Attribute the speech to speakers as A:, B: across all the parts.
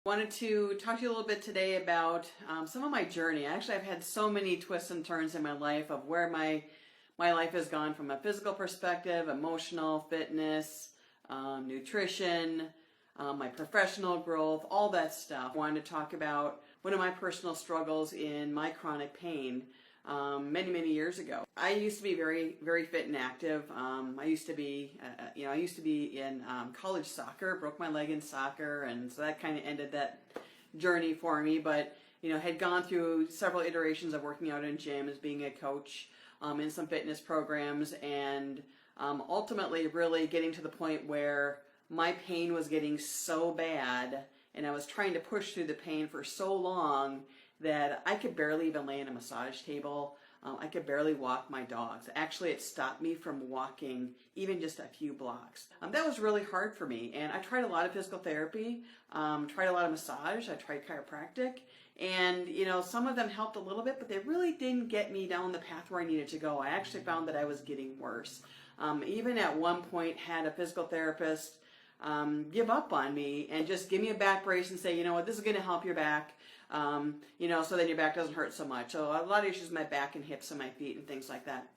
A: Wanted to talk to you a little bit today about some of my journey. Actually, I've had so many twists and turns in my life of where my life has gone from a physical perspective, emotional, fitness, nutrition, my professional growth, all that stuff. I wanted to talk about one of my personal struggles in my chronic pain many years ago. I used to be very fit and active. I used to be in college soccer, broke my leg in soccer, and so that kind of ended that journey for me. But had gone through several iterations of working out in gyms, being a coach in some fitness programs, and ultimately really getting to the point where my pain was getting so bad, and I was trying to push through the pain for so long that I could barely even lay in a massage table. I could barely walk my dogs. Actually, it stopped me from walking even just a few blocks. That was really hard for me, and I tried a lot of physical therapy, tried a lot of massage, I tried chiropractic, and some of them helped a little bit, but they really didn't get me down the path where I needed to go. I actually found that I was getting worse. Even at one point had a physical therapist give up on me and just give me a back brace and say, you know what, this is going to help your back. So then your back doesn't hurt so much. So a lot of issues with my back and hips and my feet and things like that.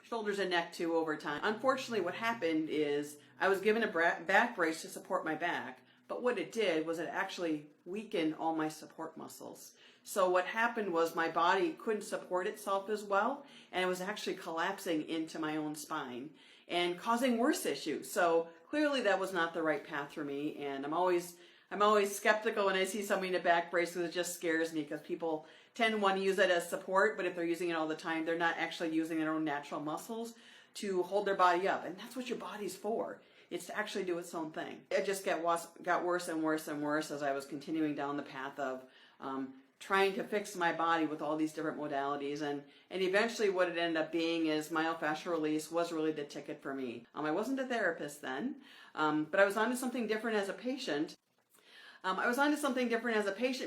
A: Shoulders and neck too over time. Unfortunately, what happened is I was given a back brace to support my back, but what it did was it actually weakened all my support muscles. So what happened was my body couldn't support itself as well, and it was actually collapsing into my own spine and causing worse issues. So clearly that was not the right path for me, and I'm always skeptical when I see somebody in a back brace because it just scares me, because people tend to want to use it as support, but if they're using it all the time, they're not actually using their own natural muscles to hold their body up. And that's what your body's for. It's to actually do its own thing. It just got worse and worse and worse as I was continuing down the path of trying to fix my body with all these different modalities. And eventually what it ended up being is myofascial release was really the ticket for me. I wasn't a therapist then, but I was onto something different as a patient.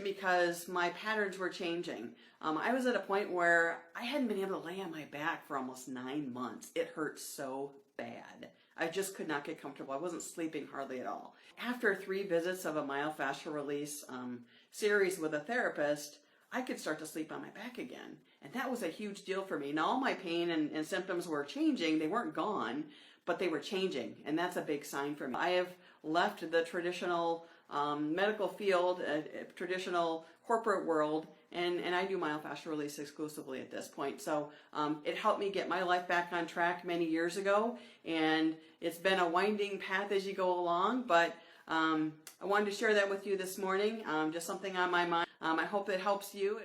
A: Because my patterns were changing. I was at a point where I hadn't been able to lay on my back for almost 9 months. It hurt so bad. I just could not get comfortable. I wasn't sleeping hardly at all. After 3 visits of a myofascial release series with a therapist, I could start to sleep on my back again. And that was a huge deal for me. Now all my pain and symptoms were changing. They weren't gone, but they were changing. And that's a big sign for me. I have left the traditional medical field, traditional corporate world, and I do myofascial release exclusively at this point. So it helped me get my life back on track many years ago, and it's been a winding path as you go along, but I wanted to share that with you this morning, just something on my mind. I hope it helps you.